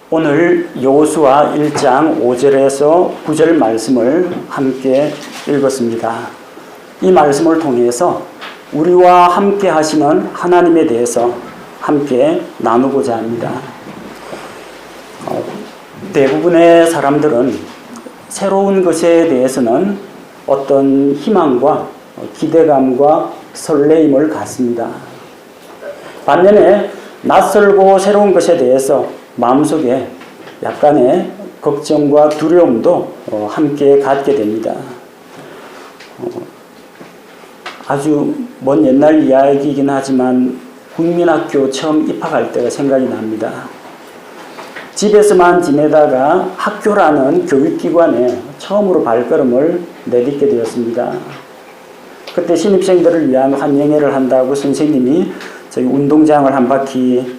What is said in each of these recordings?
오늘 여호수아 1장 5절에서 9절 말씀을 함께 읽었습니다. 이 말씀을 통해서 우리와 함께 하시는 하나님에 대해서 함께 나누고자 합니다. 대부분의 사람들은 새로운 것에 대해서는 어떤 희망과 기대감과 설레임을 갖습니다. 반면에 낯설고 새로운 것에 대해서 마음속에 약간의 걱정과 두려움도 함께 갖게 됩니다. 아주 먼 옛날 이야기이긴 하지만 국민학교 처음 입학할 때가 생각이 납니다. 집에서만 지내다가 학교라는 교육기관에 처음으로 발걸음을 내딛게 되었습니다. 그때 신입생들을 위한 환영회를 한다고 선생님이 저희 운동장을 한 바퀴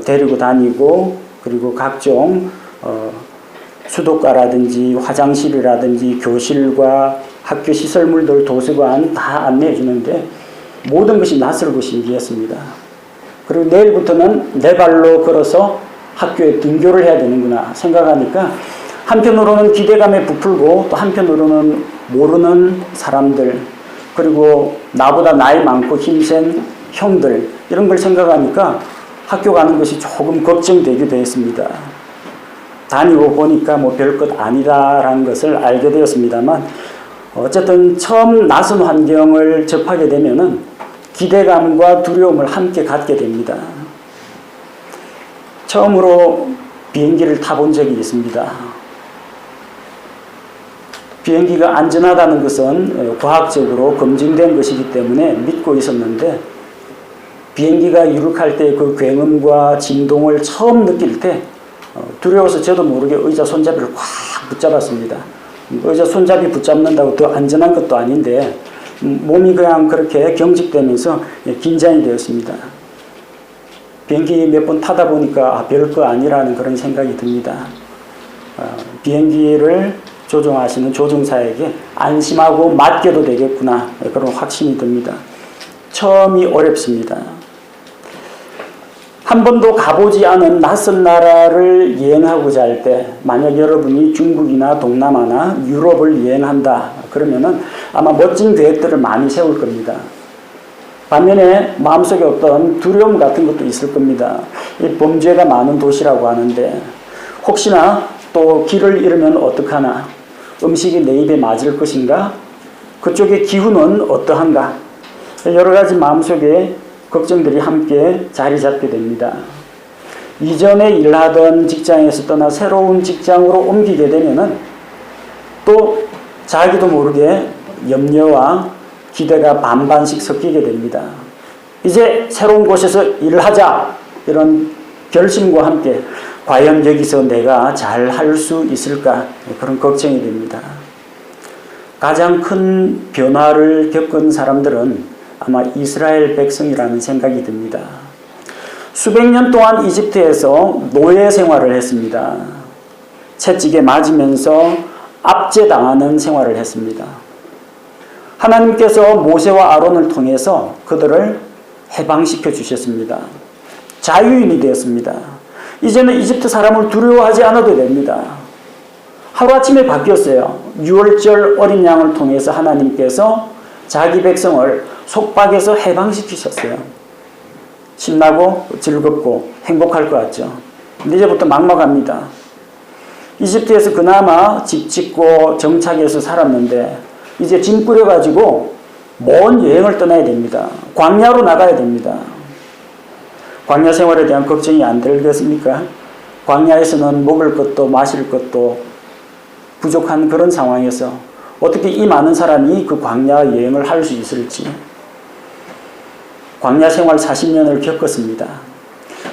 데리고 다니고, 그리고 각종 수도가라든지 화장실이라든지 교실과 학교 시설물들, 도서관 다 안내해 주는데 모든 것이 낯설고 신기했습니다. 그리고 내일부터는 내 발로 걸어서 학교에 등교를 해야 되는구나 생각하니까 한편으로는 기대감에 부풀고 또 한편으로는 모르는 사람들, 그리고 나보다 나이 많고 힘센 형들, 이런 걸 생각하니까 학교 가는 것이 조금 걱정되기도 했습니다. 다니고 보니까 뭐 별것 아니다라는 것을 알게 되었습니다만, 어쨌든 처음 낯선 환경을 접하게 되면은 기대감과 두려움을 함께 갖게 됩니다. 처음으로 비행기를 타본 적이 있습니다. 비행기가 안전하다는 것은 과학적으로 검증된 것이기 때문에 믿고 있었는데, 비행기가 이륙할 때 그 굉음과 진동을 처음 느낄 때 두려워서 저도 모르게 의자 손잡이를 꽉 붙잡았습니다. 의자 손잡이 붙잡는다고 더 안전한 것도 아닌데 몸이 그냥 그렇게 경직되면서 긴장이 되었습니다. 비행기 몇 번 타다 보니까 별거 아니라는 그런 생각이 듭니다. 비행기를 조종하시는 조종사에게 안심하고 맡겨도 되겠구나, 그런 확신이 듭니다. 처음이 어렵습니다. 한 번도 가보지 않은 낯선 나라를 여행하고자 할 때, 만약 여러분이 중국이나 동남아나 유럽을 여행한다 그러면은 아마 멋진 계획들을 많이 세울 겁니다. 반면에 마음속에 어떤 두려움 같은 것도 있을 겁니다. 이 범죄가 많은 도시라고 하는데 혹시나 또 길을 잃으면 어떡하나, 음식이 내 입에 맞을 것인가, 그쪽의 기후는 어떠한가, 여러 가지 마음속에 걱정들이 함께 자리 잡게 됩니다. 이전에 일하던 직장에서 떠나 새로운 직장으로 옮기게 되면은 또 자기도 모르게 염려와 기대가 반반씩 섞이게 됩니다. 이제 새로운 곳에서 일하자, 이런 결심과 함께 과연 여기서 내가 잘 할 수 있을까, 그런 걱정이 됩니다. 가장 큰 변화를 겪은 사람들은 아마 이스라엘 백성이라는 생각이 듭니다. 수백 년 동안 이집트에서 노예 생활을 했습니다. 채찍에 맞으면서 압제당하는 생활을 했습니다. 하나님께서 모세와 아론을 통해서 그들을 해방시켜 주셨습니다. 자유인이 되었습니다. 이제는 이집트 사람을 두려워하지 않아도 됩니다. 하루아침에 바뀌었어요. 유월절 어린 양을 통해서 하나님께서 자기 백성을 속박에서 해방시키셨어요. 신나고 즐겁고 행복할 것 같죠. 근데 이제부터 막막합니다. 이집트에서 그나마 집 짓고 정착해서 살았는데 이제 짐 꾸려가지고 먼 여행을 떠나야 됩니다. 광야로 나가야 됩니다. 광야 생활에 대한 걱정이 안 들겠습니까? 광야에서는 먹을 것도 마실 것도 부족한 그런 상황에서 어떻게 이 많은 사람이 그 광야 여행을 할 수 있을지. 광야 생활 40년을 겪었습니다.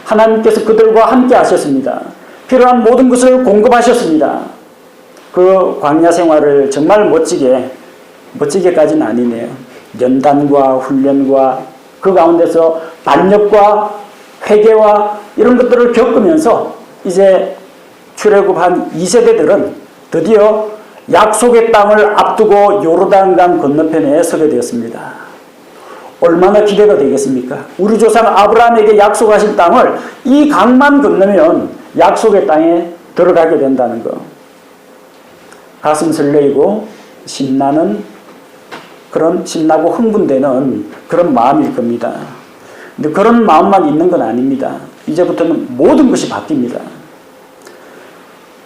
하나님께서 그들과 함께 하셨습니다. 필요한 모든 것을 공급하셨습니다. 그 광야 생활을 정말 멋지게까지는 아니네요. 연단과 훈련과 그 가운데서 반역과 회개와 이런 것들을 겪으면서 이제 출애굽한 2세대들은 드디어 약속의 땅을 앞두고 요르단강 건너편에 서게 되었습니다. 얼마나 기대가 되겠습니까? 우리 조상 아브라함에게 약속하신 땅을 이 강만 건너면 약속의 땅에 들어가게 된다는 거. 가슴 설레이고 신나고 흥분되는 그런 마음일 겁니다. 근데 그런 마음만 있는 건 아닙니다. 이제부터는 모든 것이 바뀝니다.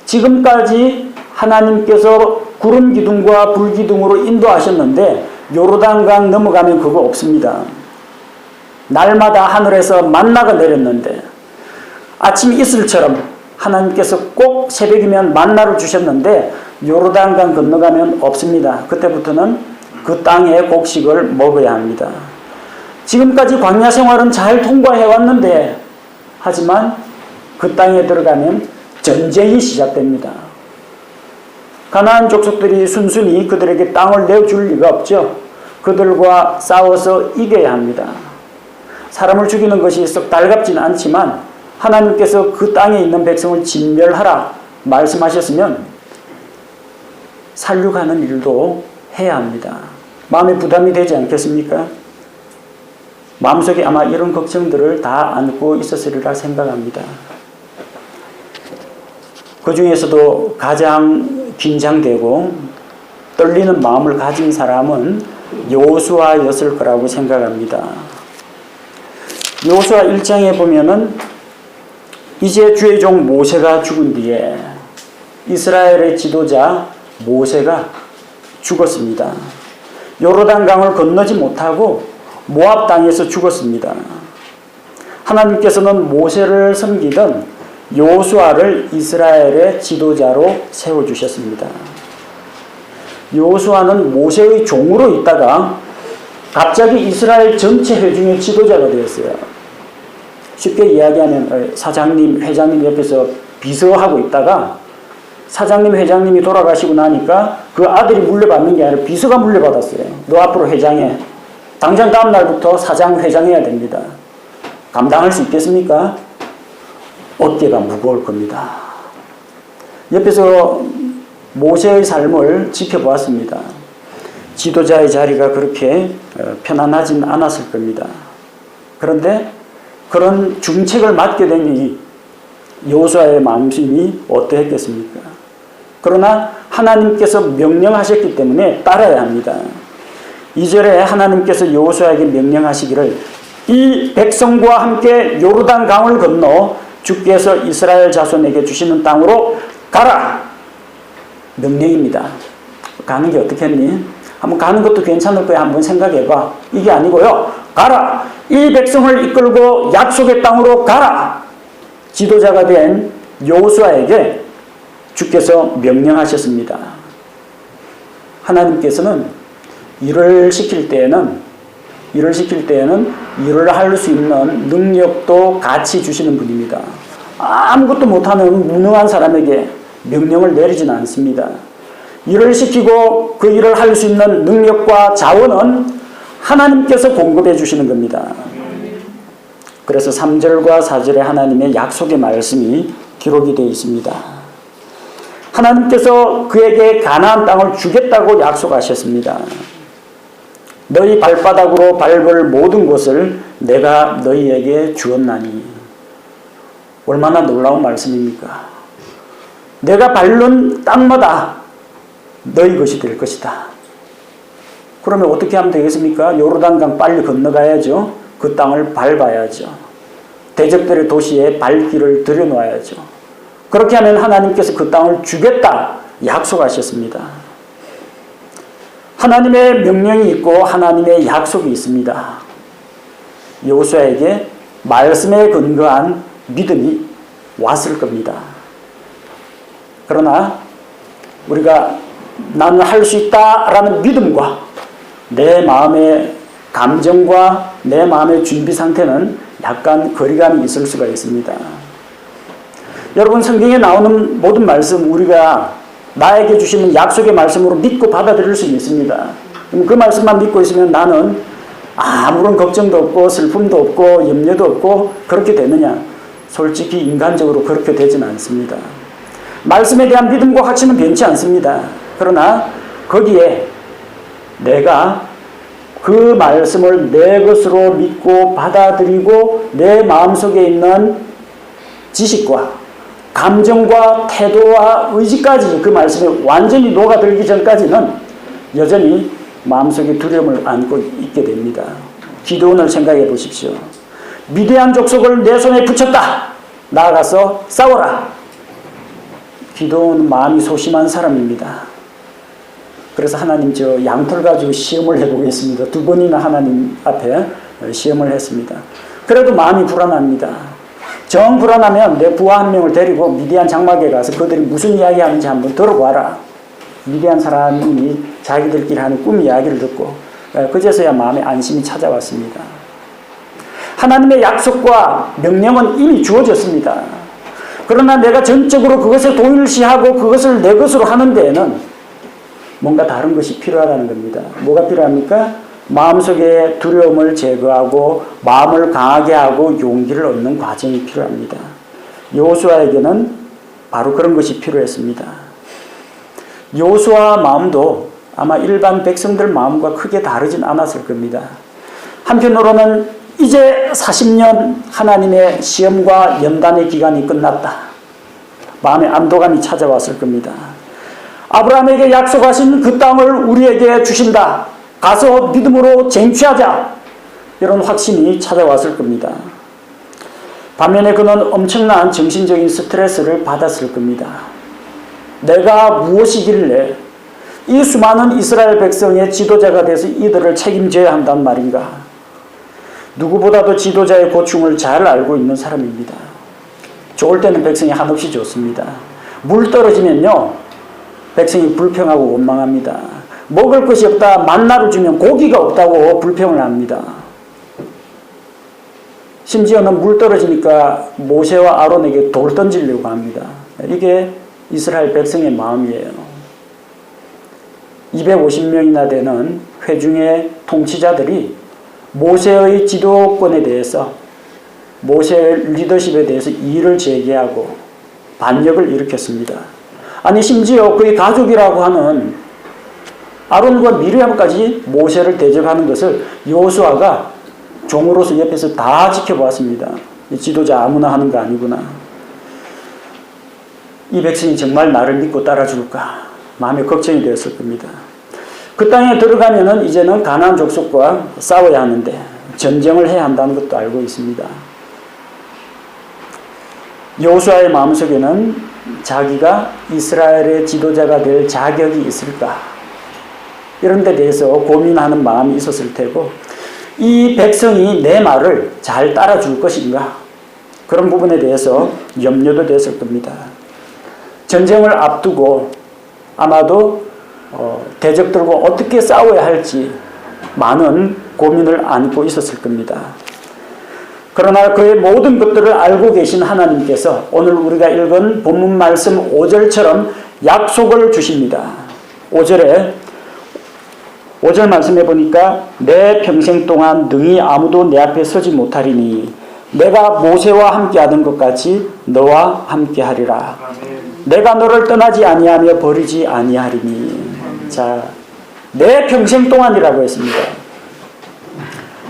지금까지 하나님께서 구름 기둥과 불 기둥으로 인도하셨는데 요르단강 넘어가면 그거 없습니다. 날마다 하늘에서 만나가 내렸는데 아침 이슬처럼 하나님께서 꼭 새벽이면 만나를 주셨는데 요르단강 건너가면 없습니다. 그때부터는 그 땅의 곡식을 먹어야 합니다. 지금까지 광야 생활은 잘 통과해 왔는데 하지만 그 땅에 들어가면 전쟁이 시작됩니다. 가나안 족속들이 순순히 그들에게 땅을 내줄 리가 없죠. 그들과 싸워서 이겨야 합니다. 사람을 죽이는 것이 썩 달갑지는 않지만 하나님께서 그 땅에 있는 백성을 진멸하라 말씀하셨으면 살육하는 일도 해야 합니다. 마음에 부담이 되지 않겠습니까? 마음속에 아마 이런 걱정들을 다 안고 있었으리라 생각합니다. 그 중에서도 가장 긴장되고 떨리는 마음을 가진 사람은 여호수아였을 거라고 생각합니다. 여호수아 1장에 보면은 이제 주의 종 모세가 죽은 뒤에 이스라엘의 지도자 모세가 죽었습니다. 요르단강을 건너지 못하고 모압 땅에서 죽었습니다. 하나님께서는 모세를 섬기던 여호수아를 이스라엘의 지도자로 세워주셨습니다. 여호수아는 모세의 종으로 있다가 갑자기 이스라엘 전체 회중의 지도자가 되었어요. 쉽게 이야기하면 사장님, 회장님 옆에서 비서하고 있다가 사장님, 회장님이 돌아가시고 나니까 그 아들이 물려받는 게 아니라 비서가 물려받았어요. 너 앞으로 회장해. 당장 다음 날부터 사장, 회장해야 됩니다. 감당할 수 있겠습니까? 어깨가 무거울 겁니다. 옆에서 모세의 삶을 지켜보았습니다. 지도자의 자리가 그렇게 편안하진 않았을 겁니다. 그런데 그런 중책을 맡게 되니 여호수아의 마음심이 어떠했겠습니까? 그러나 하나님께서 명령하셨기 때문에 따라야 합니다. 2절에 하나님께서 여호수아에게 명령하시기를 이 백성과 함께 요르단 강을 건너 주께서 이스라엘 자손에게 주시는 땅으로 가라! 명령입니다. 가는 게 어떻겠니? 한번 가는 것도 괜찮을 거야. 한번 생각해봐. 이게 아니고요. 가라! 이 백성을 이끌고 약속의 땅으로 가라! 지도자가 된 여호수아에게 주께서 명령하셨습니다. 하나님께서는 일을 시킬 때에는 일을 할 수 있는 능력도 같이 주시는 분입니다. 아무것도 못하는 무능한 사람에게 명령을 내리지는 않습니다. 일을 시키고 그 일을 할 수 있는 능력과 자원은 하나님께서 공급해 주시는 겁니다. 그래서 3절과 4절에 하나님의 약속의 말씀이 기록이 되어 있습니다. 하나님께서 그에게 가나안 땅을 주겠다고 약속하셨습니다. 너희 발바닥으로 밟을 모든 곳을 내가 너희에게 주었나니. 얼마나 놀라운 말씀입니까? 내가 밟는 땅마다 너희 것이 될 것이다. 그러면 어떻게 하면 되겠습니까? 요르단강 빨리 건너가야죠. 그 땅을 밟아야죠. 대적들의 도시에 발길을 들여놓아야죠. 그렇게 하면 하나님께서 그 땅을 주겠다 약속하셨습니다. 하나님의 명령이 있고 하나님의 약속이 있습니다. 여호수아에게 말씀에 근거한 믿음이 왔을 겁니다. 그러나 우리가 나는 할 수 있다라는 믿음과 내 마음의 감정과 내 마음의 준비 상태는 약간 거리감이 있을 수가 있습니다. 여러분, 성경에 나오는 모든 말씀 우리가 나에게 주시는 약속의 말씀으로 믿고 받아들일 수 있습니다. 그 말씀만 믿고 있으면 나는 아무런 걱정도 없고 슬픔도 없고 염려도 없고 그렇게 되느냐? 솔직히 인간적으로 그렇게 되지는 않습니다. 말씀에 대한 믿음과 확신은 변치 않습니다. 그러나 거기에 내가 그 말씀을 내 것으로 믿고 받아들이고 내 마음속에 있는 지식과 감정과 태도와 의지까지 그 말씀에 완전히 녹아들기 전까지는 여전히 마음속에 두려움을 안고 있게 됩니다. 기드온을 생각해 보십시오. 미디안 족속을 내 손에 붙였다. 나아가서 싸워라. 기드온은 마음이 소심한 사람입니다. 그래서 하나님 저 양털 가지고 시험을 해보겠습니다. 2번이나 하나님 앞에 시험을 했습니다. 그래도 마음이 불안합니다. 정 불안하면 내 부하 한 명을 데리고 미디안 장막에 가서 그들이 무슨 이야기 하는지 한번 들어봐라. 미디안 사람이 자기들끼리 하는 꿈 이야기를 듣고 그제서야 마음에 안심이 찾아왔습니다. 하나님의 약속과 명령은 이미 주어졌습니다. 그러나 내가 전적으로 그것에 동일시하고 그것을 내 것으로 하는 데에는 뭔가 다른 것이 필요하다는 겁니다. 뭐가 필요합니까? 마음속의 두려움을 제거하고 마음을 강하게 하고 용기를 얻는 과정이 필요합니다. 여호수아에게는 바로 그런 것이 필요했습니다. 여호수아 마음도 아마 일반 백성들 마음과 크게 다르진 않았을 겁니다. 한편으로는 이제 40년 하나님의 시험과 연단의 기간이 끝났다. 마음의 안도감이 찾아왔을 겁니다. 아브라함에게 약속하신 그 땅을 우리에게 주신다. 가서 믿음으로 쟁취하자. 이런 확신이 찾아왔을 겁니다. 반면에 그는 엄청난 정신적인 스트레스를 받았을 겁니다. 내가 무엇이길래 이 수많은 이스라엘 백성의 지도자가 돼서 이들을 책임져야 한단 말인가. 누구보다도 지도자의 고충을 잘 알고 있는 사람입니다. 좋을 때는 백성이 한없이 좋습니다. 물 떨어지면요 백성이 불평하고 원망합니다. 먹을 것이 없다, 만나를 주면 고기가 없다고 불평을 합니다. 심지어는 물 떨어지니까 모세와 아론에게 돌 던지려고 합니다. 이게 이스라엘 백성의 마음이에요. 250명이나 되는 회중의 통치자들이 모세의 지도권에 대해서, 모세의 리더십에 대해서 이의를 제기하고 반역을 일으켰습니다. 아니 심지어 그의 가족이라고 하는 아론과 미리암까지 모세를 대적하는 것을 여호수아가 종으로서 옆에서 다 지켜보았습니다. 지도자 아무나 하는 거 아니구나. 이 백성이 정말 나를 믿고 따라줄까? 마음에 걱정이 되었을 겁니다. 그 땅에 들어가면은 이제는 가나안 족속과 싸워야 하는데 전쟁을 해야 한다는 것도 알고 있습니다. 여호수아의 마음속에는 자기가 이스라엘의 지도자가 될 자격이 있을까? 이런 데 대해서 고민하는 마음이 있었을 테고, 이 백성이 내 말을 잘 따라줄 것인가? 그런 부분에 대해서 염려도 됐을 겁니다. 전쟁을 앞두고 아마도 대적들과 어떻게 싸워야 할지 많은 고민을 안고 있었을 겁니다. 그러나 그의 모든 것들을 알고 계신 하나님께서 오늘 우리가 읽은 본문 말씀 5절처럼 약속을 주십니다. 5절 말씀해 보니까 내 평생 동안 능히 아무도 내 앞에 서지 못하리니 내가 모세와 함께 하던 것 같이 너와 함께 하리라. 내가 너를 떠나지 아니하며 버리지 아니하리니. 자, 내 평생 동안이라고 했습니다.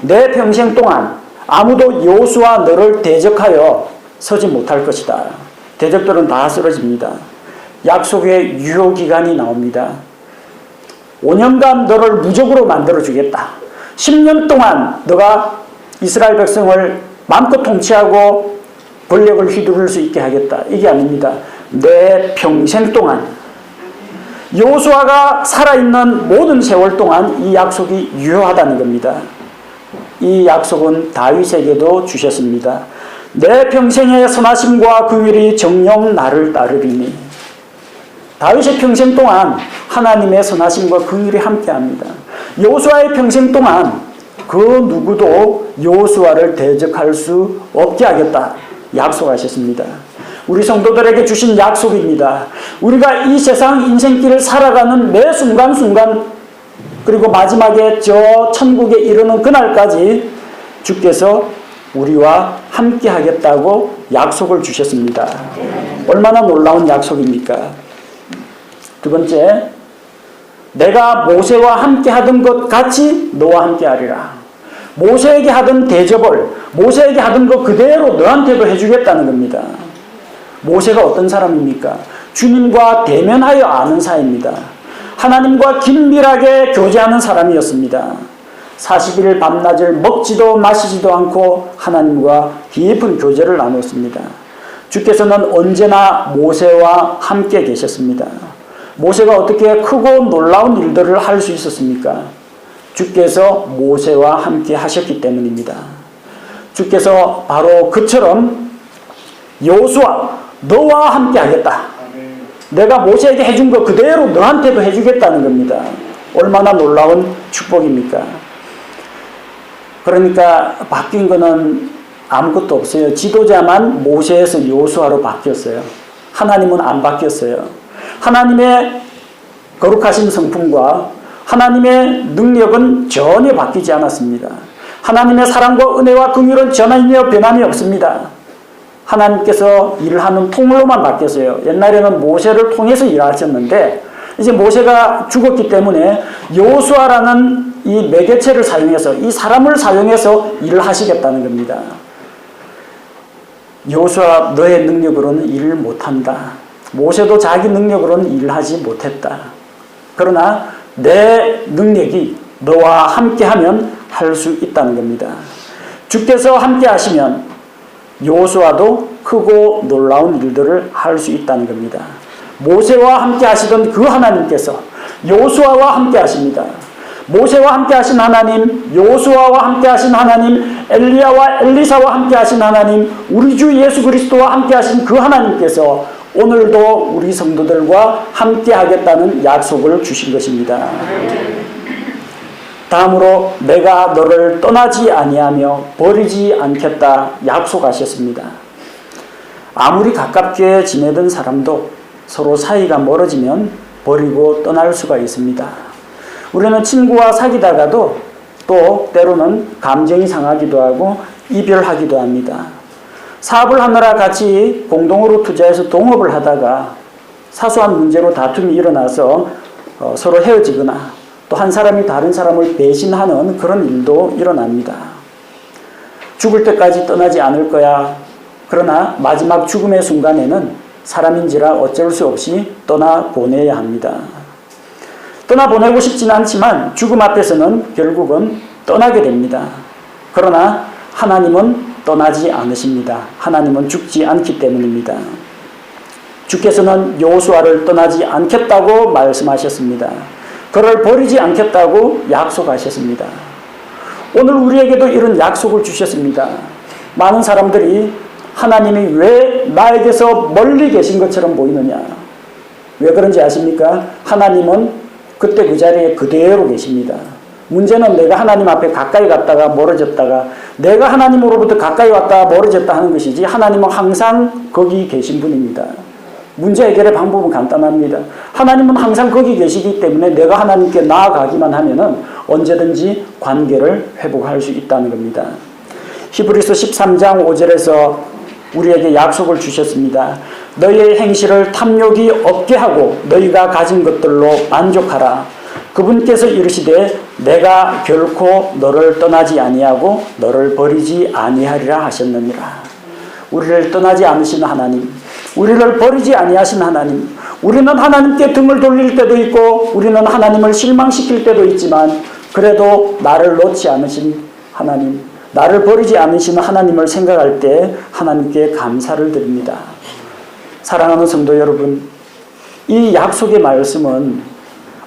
내 평생 동안 아무도 여호수아 너를 대적하여 서지 못할 것이다. 대적들은 다 쓰러집니다. 약속의 유효기간이 나옵니다. 5년간 너를 무적으로 만들어주겠다. 10년 동안 너가 이스라엘 백성을 마음껏 통치하고 권력을 휘두를 수 있게 하겠다. 이게 아닙니다. 내 평생 동안, 여호수아가 살아있는 모든 세월 동안 이 약속이 유효하다는 겁니다. 이 약속은 다윗에게도 주셨습니다. 내 평생의 선하심과 긍휼이 정녕 나를 따르리니. 다윗의 평생 동안 하나님의 선하심과 긍휼이 함께합니다. 여호수아의 평생 동안 그 누구도 여호수아를 대적할 수 없게 하겠다 약속하셨습니다. 우리 성도들에게 주신 약속입니다. 우리가 이 세상 인생길을 살아가는 매 순간순간, 그리고 마지막에 저 천국에 이르는 그날까지 주께서 우리와 함께 하겠다고 약속을 주셨습니다. 얼마나 놀라운 약속입니까? 두 번째, 내가 모세와 함께 하던 것 같이 너와 함께 하리라. 모세에게 하던 대접을, 모세에게 하던 것 그대로 너한테도 해주겠다는 겁니다. 모세가 어떤 사람입니까? 주님과 대면하여 아는 사이입니다. 하나님과 긴밀하게 교제하는 사람이었습니다. 40일 밤낮을 먹지도 마시지도 않고 하나님과 깊은 교제를 나눴습니다. 주께서는 언제나 모세와 함께 계셨습니다. 모세가 어떻게 크고 놀라운 일들을 할 수 있었습니까? 주께서 모세와 함께 하셨기 때문입니다. 주께서 바로 그처럼 여호수아 너와 함께 하겠다. 내가 모세에게 해준 거 그대로 너한테도 해주겠다는 겁니다. 얼마나 놀라운 축복입니까? 그러니까 바뀐 거는 아무것도 없어요. 지도자만 모세에서 여호수아로 바뀌었어요. 하나님은 안 바뀌었어요. 하나님의 거룩하신 성품과 하나님의 능력은 전혀 바뀌지 않았습니다. 하나님의 사랑과 은혜와 긍휼은 전혀 변함이 없습니다. 하나님께서 일하는 통로만 바뀌었어요. 옛날에는 모세를 통해서 일하셨는데 이제 모세가 죽었기 때문에 여호수아라는 이 매개체를 사용해서 이 사람을 사용해서 일을 하시겠다는 겁니다. 여호수아 너의 능력으로는 일을 못한다. 모세도 자기 능력으로는 일을 하지 못했다. 그러나 내 능력이 너와 함께하면 할 수 있다는 겁니다. 주께서 함께 하시면 여호수아도 크고 놀라운 일들을 할 수 있다는 겁니다. 모세와 함께 하시던 그 하나님께서 여호수아와 함께 하십니다. 모세와 함께 하신 하나님, 여호수아와 함께 하신 하나님, 엘리야와 엘리사와 함께 하신 하나님, 우리 주 예수 그리스도와 함께 하신 그 하나님께서 오늘도 우리 성도들과 함께 하겠다는 약속을 주신 것입니다. 다음으로 내가 너를 떠나지 아니하며 버리지 않겠다 약속하셨습니다. 아무리 가깝게 지내던 사람도 서로 사이가 멀어지면 버리고 떠날 수가 있습니다. 우리는 친구와 사귀다가도 또 때로는 감정이 상하기도 하고 이별하기도 합니다. 사업을 하느라 같이 공동으로 투자해서 동업을 하다가 사소한 문제로 다툼이 일어나서 서로 헤어지거나 또 한 사람이 다른 사람을 배신하는 그런 일도 일어납니다. 죽을 때까지 떠나지 않을 거야. 그러나 마지막 죽음의 순간에는 사람인지라 어쩔 수 없이 떠나보내야 합니다. 떠나보내고 싶지는 않지만 죽음 앞에서는 결국은 떠나게 됩니다. 그러나 하나님은 떠나지 않으십니다. 하나님은 죽지 않기 때문입니다. 주께서는 여호수아를 떠나지 않겠다고 말씀하셨습니다. 그를 버리지 않겠다고 약속하셨습니다. 오늘 우리에게도 이런 약속을 주셨습니다. 많은 사람들이 하나님이 왜 나에게서 멀리 계신 것처럼 보이느냐? 왜 그런지 아십니까? 하나님은 그때 그 자리에 그대로 계십니다. 문제는 내가 하나님 앞에 가까이 갔다가 멀어졌다가 내가 하나님으로부터 가까이 왔다가 멀어졌다 하는 것이지 하나님은 항상 거기 계신 분입니다. 문제 해결의 방법은 간단합니다. 하나님은 항상 거기 계시기 때문에 내가 하나님께 나아가기만 하면은 언제든지 관계를 회복할 수 있다는 겁니다. 히브리서 13장 5절에서 우리에게 약속을 주셨습니다. 너희의 행실을 탐욕이 없게 하고 너희가 가진 것들로 만족하라. 그분께서 이르시되 내가 결코 너를 떠나지 아니하고 너를 버리지 아니하리라 하셨느니라. 우리를 떠나지 않으시는 하나님, 우리를 버리지 아니하신 하나님, 우리는 하나님께 등을 돌릴 때도 있고 우리는 하나님을 실망시킬 때도 있지만 그래도 나를 놓지 않으신 하나님, 나를 버리지 않으시는 하나님을 생각할 때 하나님께 감사를 드립니다. 사랑하는 성도 여러분, 이 약속의 말씀은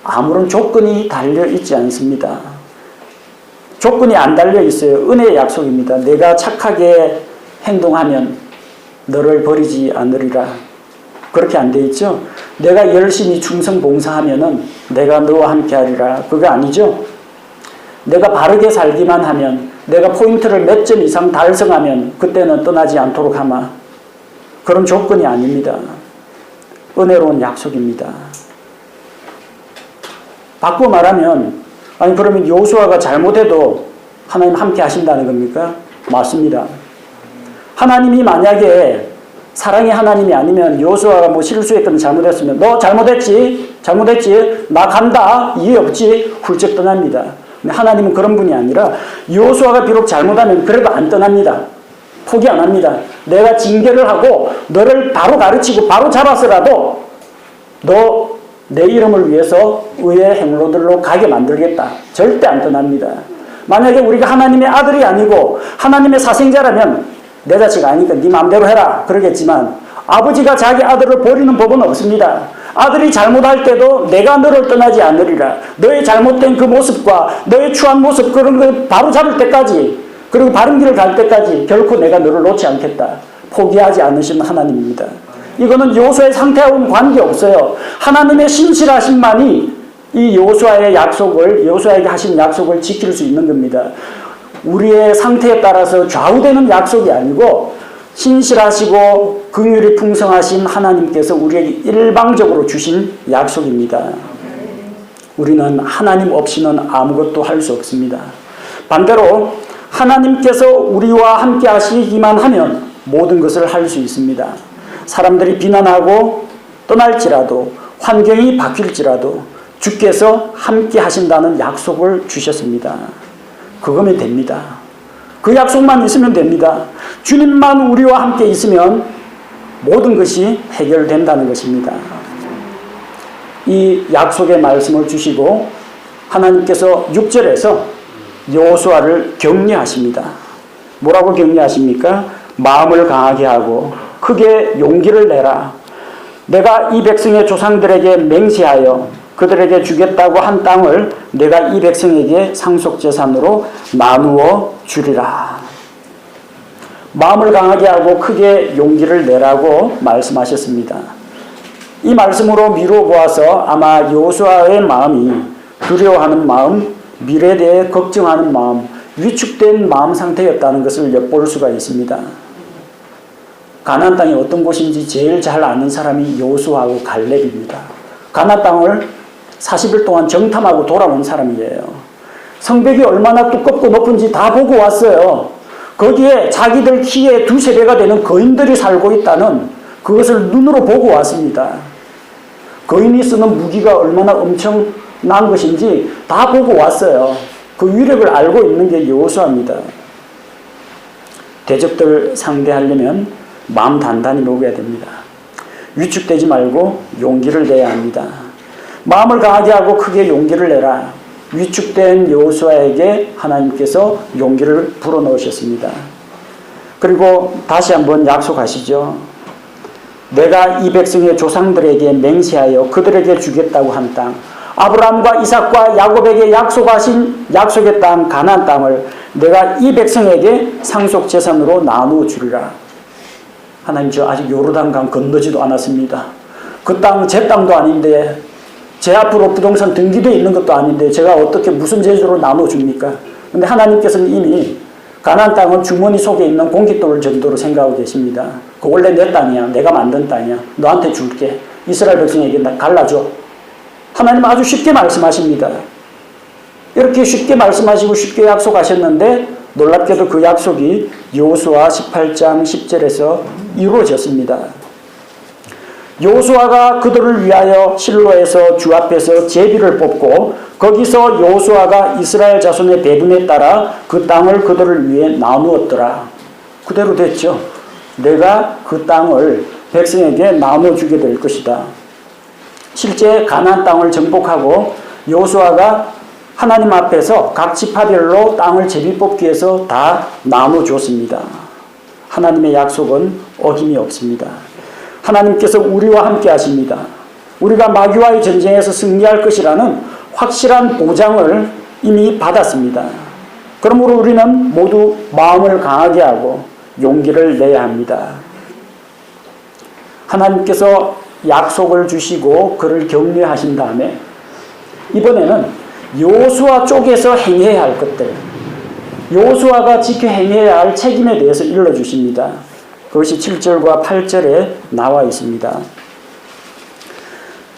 아무런 조건이 달려있지 않습니다. 조건이 안 달려있어요. 은혜의 약속입니다. 내가 착하게 행동하면 너를 버리지 않으리라. 그렇게 안 돼 있죠? 내가 열심히 충성 봉사하면은 내가 너와 함께 하리라. 그거 아니죠? 내가 바르게 살기만 하면, 내가 포인트를 몇 점 이상 달성하면 그때는 떠나지 않도록 하마. 그런 조건이 아닙니다. 은혜로운 약속입니다. 바꾸어 말하면, 아니 그러면 여호수아가 잘못해도 하나님 함께 하신다는 겁니까? 맞습니다. 하나님이 만약에 사랑의 하나님이 아니면 여호수아가 뭐 실수했거나 잘못했으면 너 잘못했지? 나 간다? 이해 없지? 훌쩍 떠납니다. 근데 하나님은 그런 분이 아니라 여호수아가 비록 잘못하면 그래도 안 떠납니다. 포기 안 합니다. 내가 징계를 하고 너를 바로 가르치고 바로 잡아서라도 너 내 이름을 위해서 의의 행로들로 가게 만들겠다. 절대 안 떠납니다. 만약에 우리가 하나님의 아들이 아니고 하나님의 사생자라면 내 자식 아니니까 네 마음대로 해라 그러겠지만 아버지가 자기 아들을 버리는 법은 없습니다. 아들이 잘못할 때도 내가 너를 떠나지 않으리라. 너의 잘못된 그 모습과 너의 추한 모습 그런 걸 바로 잡을 때까지 그리고 바른 길을 갈 때까지 결코 내가 너를 놓지 않겠다. 포기하지 않으신 하나님입니다. 이거는 여호수아의 상태하고는 관계없어요. 하나님의 신실하심만이 이 여호수아의 약속을 여호수아에게 하신 약속을 지킬 수 있는 겁니다. 우리의 상태에 따라서 좌우되는 약속이 아니고 신실하시고 긍휼이 풍성하신 하나님께서 우리에게 일방적으로 주신 약속입니다. 우리는 하나님 없이는 아무것도 할 수 없습니다. 반대로 하나님께서 우리와 함께 하시기만 하면 모든 것을 할 수 있습니다. 사람들이 비난하고 떠날지라도 환경이 바뀔지라도 주께서 함께 하신다는 약속을 주셨습니다. 그거면 됩니다. 그 약속만 있으면 됩니다. 주님만 우리와 함께 있으면 모든 것이 해결된다는 것입니다. 이 약속의 말씀을 주시고 하나님께서 6절에서 여호수아를 격려하십니다. 뭐라고 격려하십니까? 마음을 강하게 하고 크게 용기를 내라. 내가 이 백성의 조상들에게 맹세하여 그들에게 주겠다고 한 땅을 내가 이 백성에게 상속재산으로 나누어 주리라. 마음을 강하게 하고 크게 용기를 내라고 말씀하셨습니다. 이 말씀으로 미루어 보아서 아마 여호수아의 마음이 두려워하는 마음, 미래에 대해 걱정하는 마음, 위축된 마음 상태였다는 것을 엿볼 수가 있습니다. 가나안 땅이 어떤 곳인지 제일 잘 아는 사람이 여호수아하고 갈렙입니다. 가나안 땅을 40일 동안 정탐하고 돌아온 사람이에요. 성벽이 얼마나 두껍고 높은지 다 보고 왔어요. 거기에 자기들 키의 2~3배가 되는 거인들이 살고 있다는 그것을 눈으로 보고 왔습니다. 거인이 쓰는 무기가 얼마나 엄청난 것인지 다 보고 왔어요. 그 위력을 알고 있는 게 여호수아입니다. 대적들 상대하려면 마음 단단히 먹어야 됩니다. 위축되지 말고 용기를 내야 합니다. 마음을 강하게 하고 크게 용기를 내라. 위축된 여호수아에게 하나님께서 용기를 불어넣으셨습니다. 그리고 다시 한번 약속하시죠. 내가 이 백성의 조상들에게 맹세하여 그들에게 주겠다고 한 땅, 아브라함과 이삭과 야곱에게 약속하신 약속의 땅 가나안 땅을 내가 이 백성에게 상속재산으로 나누어 주리라. 하나님, 저 아직 요르단강 건너지도 않았습니다. 그 땅 제 땅도 아닌데 제 앞으로 부동산 등기되어 있는 것도 아닌데 제가 어떻게 무슨 재주로 나눠줍니까? 근데 하나님께서는 이미 가나안 땅은 주머니 속에 있는 공깃돌 정도로 생각하고 계십니다. 그 원래 내 땅이야. 내가 만든 땅이야. 너한테 줄게. 이스라엘 백성에게 갈라줘. 하나님 아주 쉽게 말씀하십니다. 이렇게 쉽게 말씀하시고 쉽게 약속하셨는데 놀랍게도 그 약속이 여호수아 18장 10절에서 이루어졌습니다. 여호수아가 그들을 위하여 실로에서 주 앞에서 제비를 뽑고 거기서 여호수아가 이스라엘 자손의 배분에 따라 그 땅을 그들을 위해 나누었더라. 그대로 됐죠. 내가 그 땅을 백성에게 나눠주게 될 것이다. 실제 가나안 땅을 정복하고 여호수아가 하나님 앞에서 각 지파별로 땅을 제비 뽑기에서 다 나눠줬습니다. 하나님의 약속은 어김이 없습니다. 하나님께서 우리와 함께 하십니다. 우리가 마귀와의 전쟁에서 승리할 것이라는 확실한 보장을 이미 받았습니다. 그러므로 우리는 모두 마음을 강하게 하고 용기를 내야 합니다. 하나님께서 약속을 주시고 그를 격려하신 다음에 이번에는 여호수아 쪽에서 행해야 할 것들, 여호수아가 지켜 행해야 할 책임에 대해서 일러주십니다. 그것이 7절과 8절에 나와 있습니다.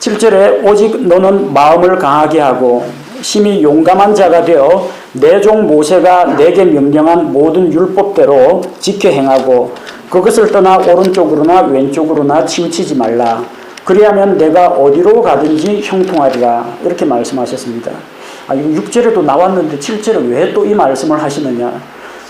7절에 오직 너는 마음을 강하게 하고 심히 용감한 자가 되어 내 종 모세가 내게 명령한 모든 율법대로 지켜 행하고 그것을 떠나 오른쪽으로나 왼쪽으로나 치우치지 말라. 그리하면 내가 어디로 가든지 형통하리라. 이렇게 말씀하셨습니다. 이거 6절에도 나왔는데 7절에 왜 또 이 말씀을 하시느냐.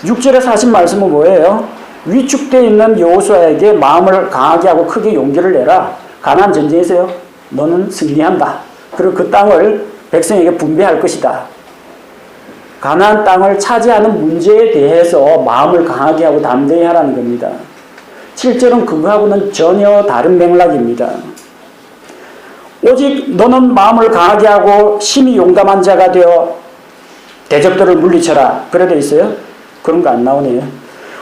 6절에서 하신 말씀은 뭐예요? 위축되어 있는 여호수아에게 마음을 강하게 하고 크게 용기를 내라. 가나안 전쟁에서요, 너는 승리한다. 그리고 그 땅을 백성에게 분배할 것이다. 가나안 땅을 차지하는 문제에 대해서 마음을 강하게 하고 담대히 하라는 겁니다. 실제로는 그거하고는 전혀 다른 맥락입니다. 오직 너는 마음을 강하게 하고 심히 용감한 자가 되어 대적들을 물리쳐라. 그래 돼 있어요? 그런 거 안 나오네요.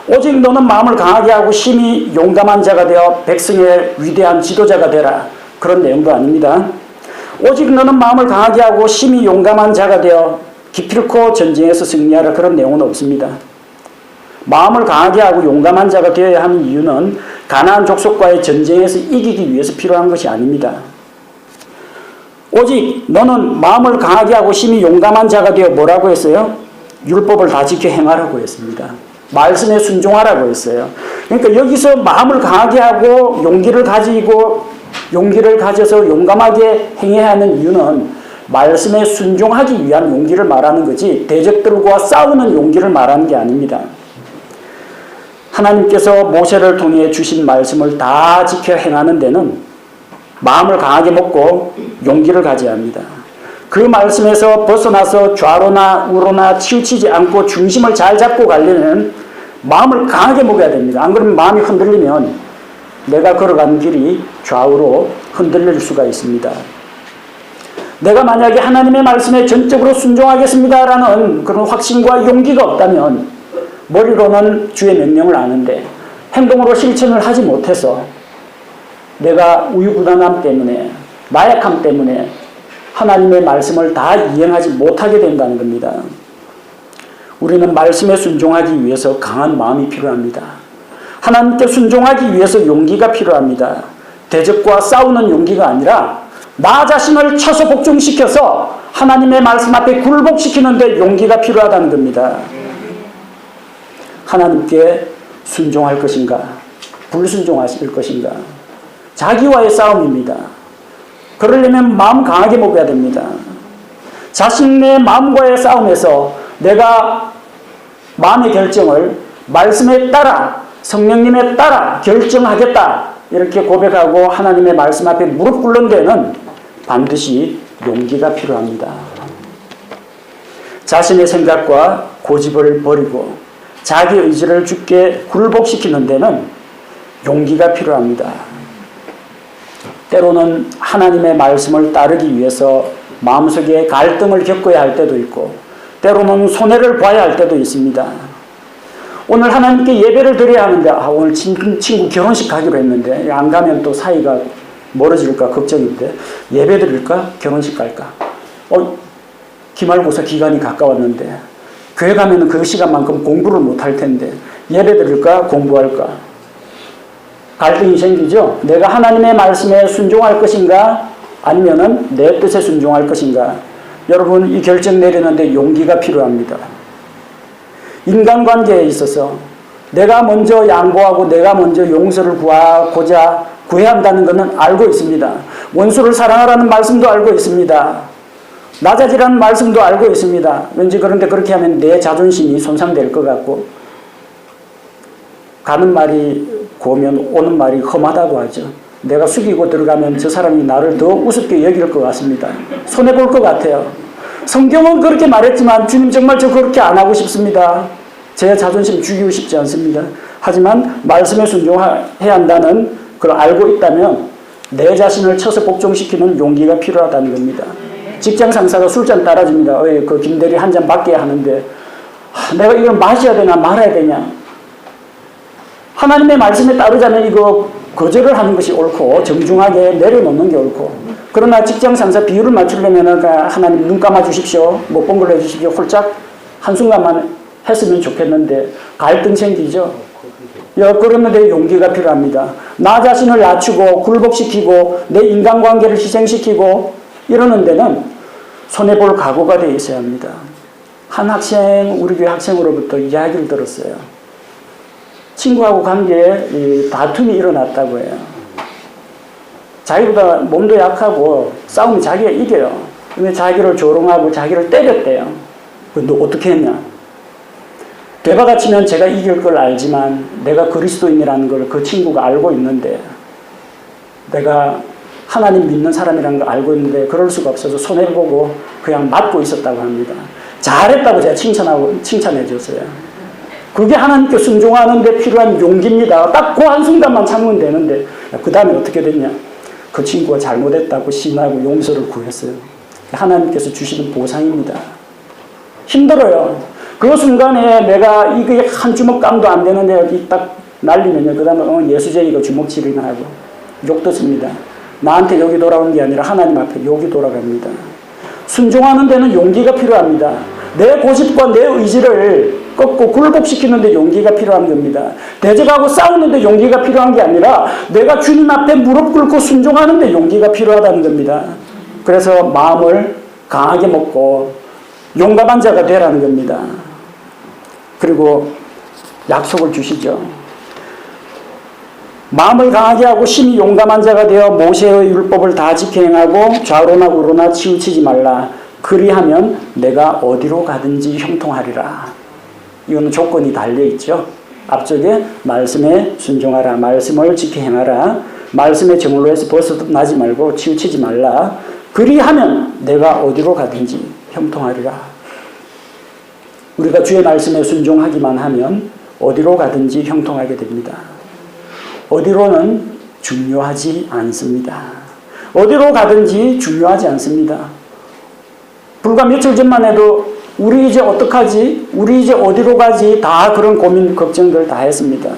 오직 너는 마음을 강하게 하고 심히 용감한 자가 되어 백성의 위대한 지도자가 되라. 그런 내용도 아닙니다. 오직 너는 마음을 강하게 하고 심히 용감한 자가 되어 기필코 전쟁에서 승리하라. 그런 내용은 없습니다. 마음을 강하게 하고 용감한 자가 되어야 하는 이유는 가나안 족속과의 전쟁에서 이기기 위해서 필요한 것이 아닙니다. 오직 너는 마음을 강하게 하고 심히 용감한 자가 되어 뭐라고 했어요? 율법을 다 지켜 행하라고 했습니다. 말씀에 순종하라고 했어요. 그러니까 여기서 마음을 강하게 하고 용기를 가져서 용감하게 행해야 하는 이유는 말씀에 순종하기 위한 용기를 말하는 거지 대적들과 싸우는 용기를 말하는 게 아닙니다. 하나님께서 모세를 통해 주신 말씀을 다 지켜 행하는 데는 마음을 강하게 먹고 용기를 가져야 합니다. 그 말씀에서 벗어나서 좌로나 우로나 치우치지 않고 중심을 잘 잡고 가려면 마음을 강하게 먹어야 됩니다. 안 그러면 마음이 흔들리면 내가 걸어가는 길이 좌우로 흔들릴 수가 있습니다. 내가 만약에 하나님의 말씀에 전적으로 순종하겠습니다라는 그런 확신과 용기가 없다면 머리로는 주의 명령을 아는데 행동으로 실천을 하지 못해서 내가 우유부단함 때문에 나약함 때문에 하나님의 말씀을 다 이행하지 못하게 된다는 겁니다. 우리는 말씀에 순종하기 위해서 강한 마음이 필요합니다. 하나님께 순종하기 위해서 용기가 필요합니다. 대적과 싸우는 용기가 아니라 나 자신을 쳐서 복종시켜서 하나님의 말씀 앞에 굴복시키는 데 용기가 필요하다는 겁니다. 하나님께 순종할 것인가? 불순종하실 것인가? 자기와의 싸움입니다. 그러려면 마음 강하게 먹어야 됩니다. 자신의 마음과의 싸움에서 내가 마음의 결정을 말씀에 따라 성령님에 따라 결정하겠다 이렇게 고백하고 하나님의 말씀 앞에 무릎 꿇는 데는 반드시 용기가 필요합니다. 자신의 생각과 고집을 버리고 자기 의지를 주께 굴복시키는 데는 용기가 필요합니다. 때로는 하나님의 말씀을 따르기 위해서 마음속에 갈등을 겪어야 할 때도 있고 때로는 손해를 봐야 할 때도 있습니다. 오늘 하나님께 예배를 드려야 하는데 오늘 친구 결혼식 가기로 했는데 안 가면 또 사이가 멀어질까 걱정인데 예배 드릴까? 결혼식 갈까? 기말고사 기간이 가까웠는데 교회 가면 그 시간만큼 공부를 못할 텐데 예배 드릴까? 공부할까? 갈등이 생기죠. 내가 하나님의 말씀에 순종할 것인가? 아니면은 내 뜻에 순종할 것인가? 여러분 이 결정 내리는데 용기가 필요합니다. 인간관계에 있어서 내가 먼저 양보하고 내가 먼저 용서를 구하고자 구해야 한다는 것은 알고 있습니다. 원수를 사랑하라는 말씀도 알고 있습니다. 낮아지라는 말씀도 알고 있습니다. 왠지 그런데 그렇게 하면 내 자존심이 손상될 것 같고 가는 말이 고우면 오는 말이 험하다고 하죠. 내가 숙이고 들어가면 저 사람이 나를 더 우습게 여길 것 같습니다. 손해볼 것 같아요. 성경은 그렇게 말했지만 주님 정말 저 그렇게 안 하고 싶습니다. 제 자존심 죽이고 싶지 않습니다. 하지만 말씀에 순종해야 한다는 걸 알고 있다면 내 자신을 쳐서 복종시키는 용기가 필요하다는 겁니다. 직장 상사가 술잔 따라줍니다. 그 김대리 한 잔 받게 하는데 내가 이걸 마셔야 되나 말아야 되냐. 하나님의 말씀에 따르자면 이거 거절을 하는 것이 옳고 정중하게 내려놓는 게 옳고 그러나 직장 상사 비율을 맞추려면 하나님 눈 감아 주십시오. 못 본 걸 해주십시오. 홀짝 한순간만 했으면 좋겠는데 갈등 생기죠. 그런데 용기가 필요합니다. 나 자신을 낮추고 굴복시키고 내 인간관계를 희생시키고 이러는 데는 손해볼 각오가 되어 있어야 합니다. 한 학생, 우리 교회 학생으로부터 이야기를 들었어요. 친구하고 관계에 다툼이 일어났다고 해요. 자기보다 몸도 약하고 싸우면 자기가 이겨요. 근데 자기를 조롱하고 자기를 때렸대요. 근데 어떻게 했냐? 되받아치면 제가 이길 걸 알지만 내가 그리스도인이라는 걸 그 친구가 알고 있는데, 내가 하나님 믿는 사람이라는 걸 알고 있는데 그럴 수가 없어서 손해보고 그냥 맞고 있었다고 합니다. 잘했다고 제가 칭찬해 줬어요. 그게 하나님께 순종하는 데 필요한 용기입니다. 딱 그 한순간만 참으면 되는데, 그 다음에 어떻게 됐냐? 그 친구가 잘못했다고 신하고 용서를 구했어요. 하나님께서 주시는 보상입니다. 힘들어요. 그 순간에 내가 이게 한 주먹 감도 안 되는데 여기 딱 날리면요, 그 다음에 예수쟁이가 주먹질이나 하고 욕도 씁니다. 나한테 욕이 돌아오는 게 아니라 하나님 앞에 욕이 돌아갑니다. 순종하는 데는 용기가 필요합니다. 내 고집과 내 의지를 꺾고 굴복시키는 데 용기가 필요한 겁니다. 대적하고 싸우는 데 용기가 필요한 게 아니라 내가 주님 앞에 무릎 꿇고 순종하는 데 용기가 필요하다는 겁니다. 그래서 마음을 강하게 먹고 용감한 자가 되라는 겁니다. 그리고 약속을 주시죠. 마음을 강하게 하고 심히 용감한 자가 되어 모세의 율법을 다 지켜 행하고 좌로나 우로나 치우치지 말라. 그리하면 내가 어디로 가든지 형통하리라. 이거는 조건이 달려있죠. 앞쪽에 말씀에 순종하라, 말씀을 지켜 행하라, 말씀의 정로에서 벗어나지 말고 치우치지 말라. 그리하면 내가 어디로 가든지 형통하리라. 우리가 주의 말씀에 순종하기만 하면 어디로 가든지 형통하게 됩니다. 어디로는 중요하지 않습니다. 어디로 가든지 중요하지 않습니다. 불과 며칠 전만 해도 우리 이제 어떡하지? 우리 이제 어디로 가지? 다 그런 고민, 걱정들 다 했습니다.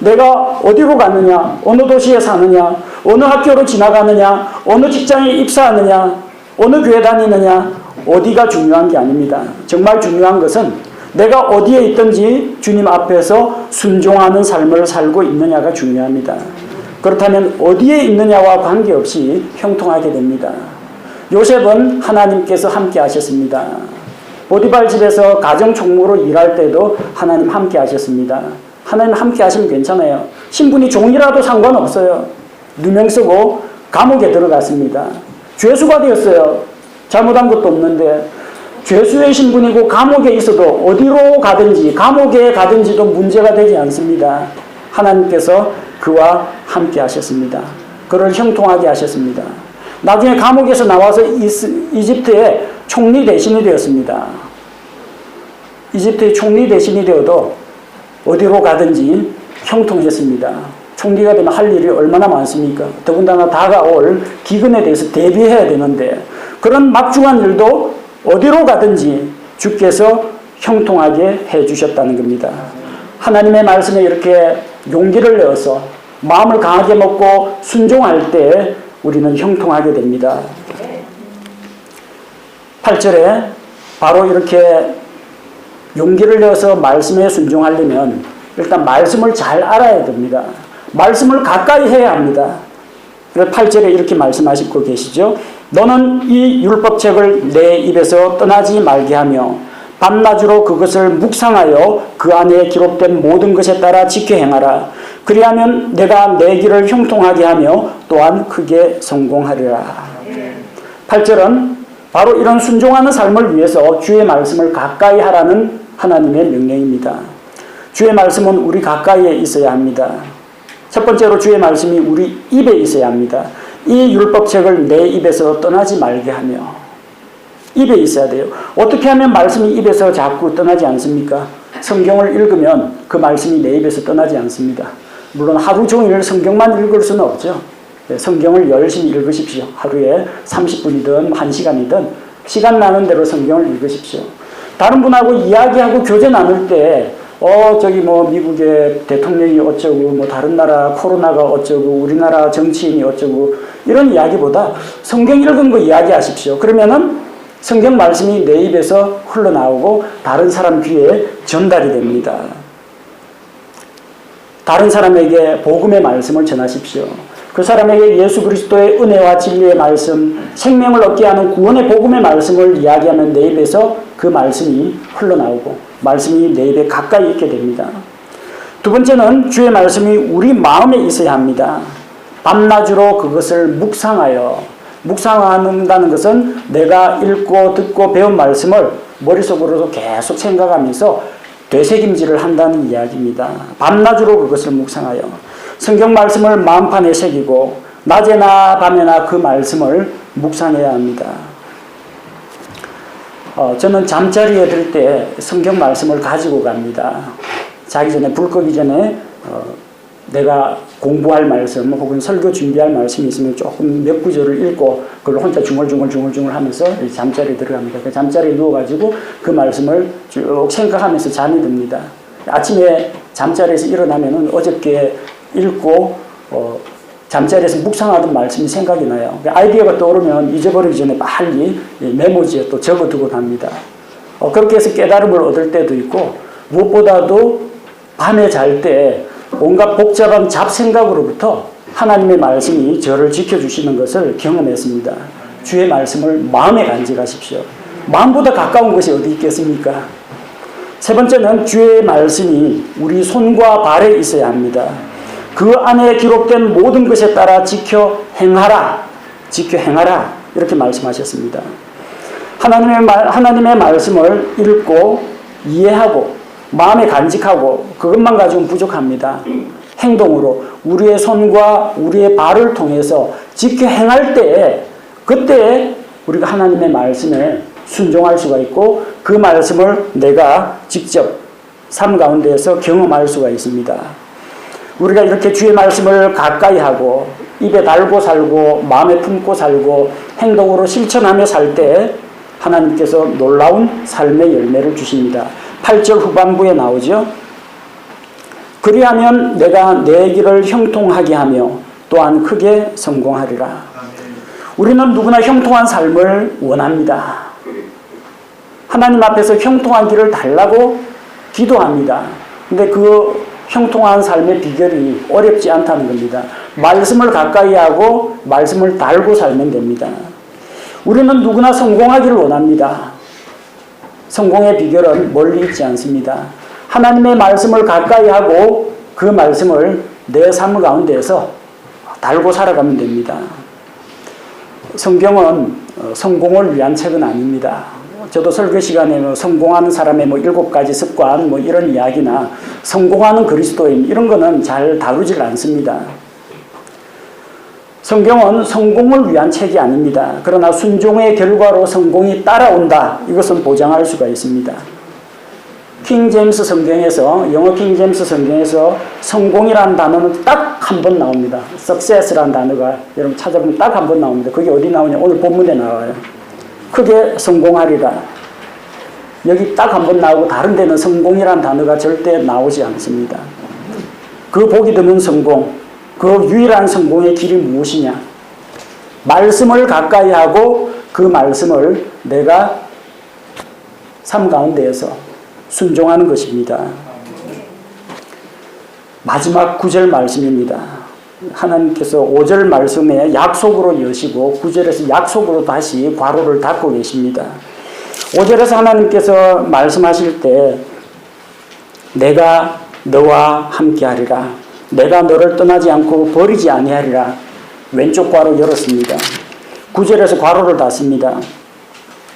내가 어디로 가느냐? 어느 도시에 사느냐? 어느 학교로 지나가느냐? 어느 직장에 입사하느냐? 어느 교회 다니느냐? 어디가 중요한 게 아닙니다. 정말 중요한 것은 내가 어디에 있든지 주님 앞에서 순종하는 삶을 살고 있느냐가 중요합니다. 그렇다면 어디에 있느냐와 관계없이 형통하게 됩니다. 요셉은 하나님께서 함께 하셨습니다. 보디발 집에서 가정총무로 일할 때도 하나님 함께 하셨습니다. 하나님 함께 하시면 괜찮아요. 신분이 종이라도 상관없어요. 누명 쓰고 감옥에 들어갔습니다. 죄수가 되었어요. 잘못한 것도 없는데 죄수의 신분이고 감옥에 있어도 어디로 가든지 감옥에 가든지도 문제가 되지 않습니다. 하나님께서 그와 함께 하셨습니다. 그를 형통하게 하셨습니다. 나중에 감옥에서 나와서 이집트의 총리 대신이 되었습니다. 이집트의 총리 대신이 되어도 어디로 가든지 형통했습니다. 총리가 되면 할 일이 얼마나 많습니까? 더군다나 다가올 기근에 대해서 대비해야 되는데 그런 막중한 일도 어디로 가든지 주께서 형통하게 해주셨다는 겁니다. 하나님의 말씀에 이렇게 용기를 내어서 마음을 강하게 먹고 순종할 때 우리는 형통하게 됩니다. 8절에 바로 이렇게 용기를 내어서 말씀에 순종하려면 일단 말씀을 잘 알아야 됩니다. 말씀을 가까이 해야 합니다. 8절에 이렇게 말씀하시고 계시죠. 너는 이 율법책을 내 입에서 떠나지 말게 하며 밤낮으로 그것을 묵상하여 그 안에 기록된 모든 것에 따라 지켜 행하라. 그리하면 내가 내 길을 형통하게 하며 또한 크게 성공하리라. 8절은 바로 이런 순종하는 삶을 위해서 주의 말씀을 가까이 하라는 하나님의 명령입니다. 주의 말씀은 우리 가까이에 있어야 합니다. 첫 번째로 주의 말씀이 우리 입에 있어야 합니다. 이 율법책을 내 입에서 떠나지 말게 하며 입에 있어야 돼요. 어떻게 하면 말씀이 입에서 자꾸 떠나지 않습니까? 성경을 읽으면 그 말씀이 내 입에서 떠나지 않습니다. 물론 하루 종일 성경만 읽을 수는 없죠. 성경을 열심히 읽으십시오. 하루에 30분이든 1시간이든 시간 나는 대로 성경을 읽으십시오. 다른 분하고 이야기하고 교제 나눌 때 저기 뭐 미국의 대통령이 어쩌고 뭐 다른 나라 코로나가 어쩌고 우리나라 정치인이 어쩌고 이런 이야기보다 성경 읽은 거 이야기하십시오. 그러면은 성경 말씀이 내 입에서 흘러나오고 다른 사람 귀에 전달이 됩니다. 다른 사람에게 복음의 말씀을 전하십시오. 그 사람에게 예수 그리스도의 은혜와 진리의 말씀, 생명을 얻게 하는 구원의 복음의 말씀을 이야기하면 내 입에서 그 말씀이 흘러나오고 말씀이 내 입에 가까이 있게 됩니다. 두 번째는 주의 말씀이 우리 마음에 있어야 합니다. 밤낮으로 그것을 묵상한다는 것은 내가 읽고 듣고 배운 말씀을 머릿속으로도 계속 생각하면서 되새김질을 한다는 이야기입니다. 밤낮으로 그것을 묵상하여 성경 말씀을 마음판에 새기고 낮에나 밤에나 그 말씀을 묵상해야 합니다. 저는 잠자리에 들 때 성경 말씀을 가지고 갑니다. 자기 전에 불 끄기 전에 내가 공부할 말씀 혹은 설교 준비할 말씀이 있으면 조금 몇 구절을 읽고 그걸 혼자 중얼중얼 하면서 잠자리에 들어갑니다. 그 잠자리에 누워가지고 그 말씀을 쭉 생각하면서 잠이 듭니다. 아침에 잠자리에서 일어나면은 어저께 읽고 잠자리에서 묵상하던 말씀이 생각이 나요. 아이디어가 떠오르면 잊어버리기 전에 빨리 메모지에 또 적어두고 갑니다. 그렇게 해서 깨달음을 얻을 때도 있고 무엇보다도 밤에 잘 때 온갖 복잡한 잡생각으로부터 하나님의 말씀이 저를 지켜주시는 것을 경험했습니다. 주의 말씀을 마음에 간직하십시오. 마음보다 가까운 것이 어디 있겠습니까? 세 번째는 주의 말씀이 우리 손과 발에 있어야 합니다. 그 안에 기록된 모든 것에 따라 지켜 행하라. 이렇게 말씀하셨습니다. 하나님의 말씀을 읽고 이해하고 마음에 간직하고 그것만 가지고는 부족합니다. 행동으로 우리의 손과 우리의 발을 통해서 지켜 행할 때에 그때 우리가 하나님의 말씀에 순종할 수가 있고 그 말씀을 내가 직접 삶 가운데에서 경험할 수가 있습니다. 우리가 이렇게 주의 말씀을 가까이 하고 입에 달고 살고 마음에 품고 살고 행동으로 실천하며 살 때 하나님께서 놀라운 삶의 열매를 주십니다. 8절 후반부에 나오죠. 그리하면 내가 내 길을 형통하게 하며 또한 크게 성공하리라. 우리는 누구나 형통한 삶을 원합니다. 하나님 앞에서 형통한 길을 달라고 기도합니다. 근데 그 형통한 삶의 비결이 어렵지 않다는 겁니다. 말씀을 가까이 하고 말씀을 달고 살면 됩니다. 우리는 누구나 성공하기를 원합니다. 성공의 비결은 멀리 있지 않습니다. 하나님의 말씀을 가까이 하고 그 말씀을 내 삶 가운데에서 달고 살아가면 됩니다. 성경은 성공을 위한 책은 아닙니다. 저도 설교 시간에 성공하는 사람의 7가지 습관 이런 이야기나 성공하는 그리스도인 이런 거는 잘 다루질 않습니다. 성경은 성공을 위한 책이 아닙니다. 그러나 순종의 결과로 성공이 따라온다. 이것은 보장할 수가 있습니다. 킹제임스 성경에서 영어 킹제임스 성경에서 성공이라는 단어는 딱 한 번 나옵니다. success라는 단어가 여러분 찾아보면 딱 한 번 나옵니다. 그게 어디 나오냐? 오늘 본문에 나와요. 크게 성공하리라. 여기 딱 한 번 나오고 다른 데는 성공이라는 단어가 절대 나오지 않습니다. 그 보기 드문 성공, 그 유일한 성공의 길이 무엇이냐? 말씀을 가까이 하고 그 말씀을 내가 삶 가운데에서 순종하는 것입니다. 마지막 9절 말씀입니다. 하나님께서 5절 말씀에 약속으로 여시고 9절에서 약속으로 다시 괄호를 닫고 계십니다. 5절에서 하나님께서 말씀하실 때 내가 너와 함께하리라. 내가 너를 떠나지 않고 버리지 아니하리라. 왼쪽 괄호 열었습니다. 9절에서 괄호를 닫습니다.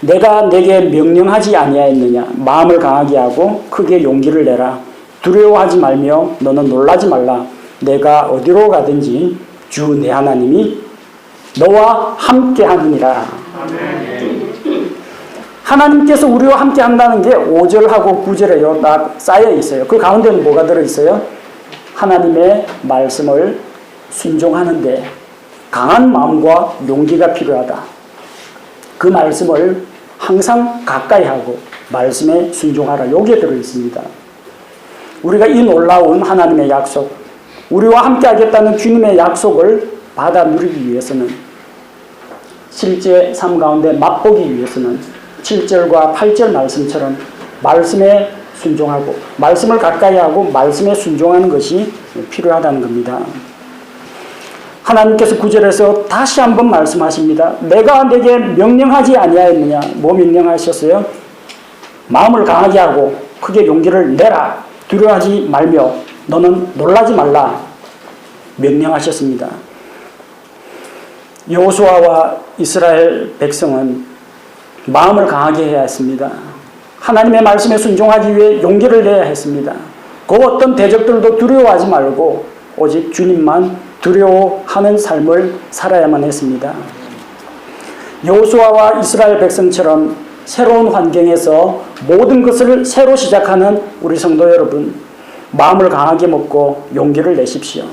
내가 내게 명령하지 아니하였느냐. 마음을 강하게 하고 크게 용기를 내라. 두려워하지 말며 너는 놀라지 말라. 내가 어디로 가든지 주 내 하나님이 너와 함께 하느니라. 하나님께서 우리와 함께 한다는 게 5절하고 9절에 딱 쌓여 있어요. 그 가운데는 뭐가 들어있어요? 하나님의 말씀을 순종하는데 강한 마음과 용기가 필요하다. 그 말씀을 항상 가까이 하고 말씀에 순종하라. 여기에 들어있습니다. 우리가 이 놀라운 하나님의 약속, 우리와 함께 하겠다는 주님의 약속을 받아 누리기 위해서는 실제 삶 가운데 맛보기 위해서는 7절과 8절 말씀처럼 말씀에 순종하고 말씀을 가까이 하고 말씀에 순종하는 것이 필요하다는 겁니다. 하나님께서 9절에서 다시 한번 말씀하십니다. 내가 내게 명령하지 아니하였느냐. 뭐 명령하셨어요? 마음을 강하게 하고 크게 용기를 내라. 두려워하지 말며 너는 놀라지 말라. 명령하셨습니다. 여호수아와 이스라엘 백성은 마음을 강하게 해야 했습니다. 하나님의 말씀에 순종하기 위해 용기를 내야 했습니다. 그 어떤 대적들도 두려워하지 말고 오직 주님만 두려워하는 삶을 살아야만 했습니다. 여호수아와 이스라엘 백성처럼 새로운 환경에서 모든 것을 새로 시작하는 우리 성도 여러분, 마음을 강하게 먹고 용기를 내십시오.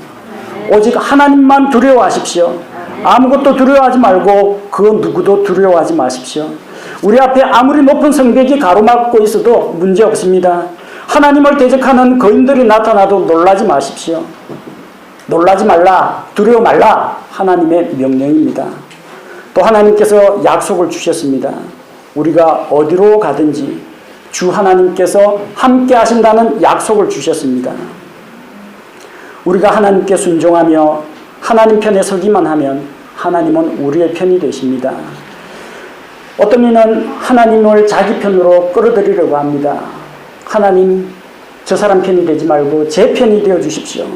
오직 하나님만 두려워하십시오. 아무것도 두려워하지 말고 그 누구도 두려워하지 마십시오. 우리 앞에 아무리 높은 성벽이 가로막고 있어도 문제 없습니다. 하나님을 대적하는 거인들이 나타나도 놀라지 마십시오. 놀라지 말라, 두려워 말라, 하나님의 명령입니다. 또 하나님께서 약속을 주셨습니다. 우리가 어디로 가든지 주 하나님께서 함께 하신다는 약속을 주셨습니다. 우리가 하나님께 순종하며 하나님 편에 서기만 하면 하나님은 우리의 편이 되십니다. 어떤 이는 하나님을 자기 편으로 끌어들이려고 합니다. 하나님, 저 사람 편이 되지 말고 제 편이 되어 주십시오.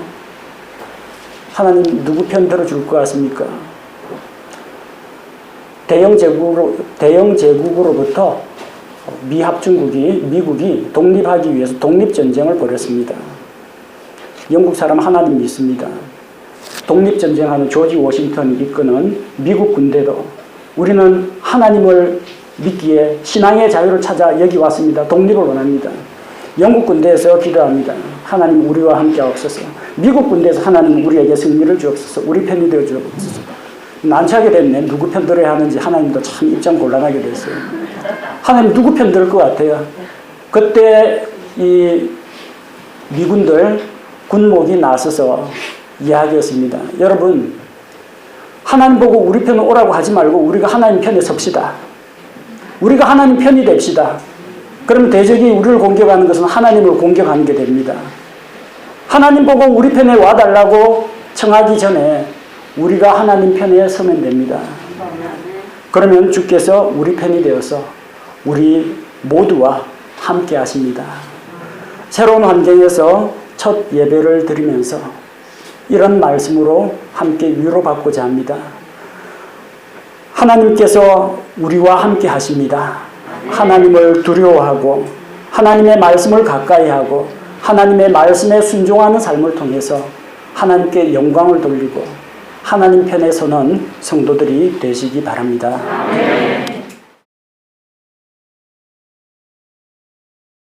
하나님 누구 편 들어줄 것 같습니까? 대영 제국으로부터 미국이 독립하기 위해서 독립전쟁을 벌였습니다. 영국 사람 하나님 믿습니다. 독립전쟁하는 조지 워싱턴이 이끄는 미국 군대도 우리는 하나님을 믿기에 신앙의 자유를 찾아 여기 왔습니다. 독립을 원합니다. 영국 군대에서 기도합니다. 하나님 우리와 함께 하옵소서. 미국 군대에서 하나님 우리에게 승리를 주옵소서. 우리 편이 되어 주옵소서. 난처하게 됐네. 누구 편 들어야 하는지 하나님도 참 입장 곤란하게 됐어요. 하나님 누구 편 들을 것 같아요? 그때 이 미군들 군목이 나서서 이야기했습니다. 여러분, 하나님 보고 우리 편으로 오라고 하지 말고 우리가 하나님 편에 섭시다. 우리가 하나님 편이 됩시다. 그러면 대적이 우리를 공격하는 것은 하나님을 공격하는 게 됩니다. 하나님 보고 우리 편에 와달라고 청하기 전에 우리가 하나님 편에 서면 됩니다. 그러면 주께서 우리 편이 되어서 우리 모두와 함께 하십니다. 새로운 환경에서 첫 예배를 드리면서 이런 말씀으로 함께 위로받고자 합니다. 하나님께서 우리와 함께 하십니다. 하나님을 두려워하고 하나님의 말씀을 가까이 하고 하나님의 말씀에 순종하는 삶을 통해서 하나님께 영광을 돌리고 하나님 편에 서는 성도들이 되시기 바랍니다.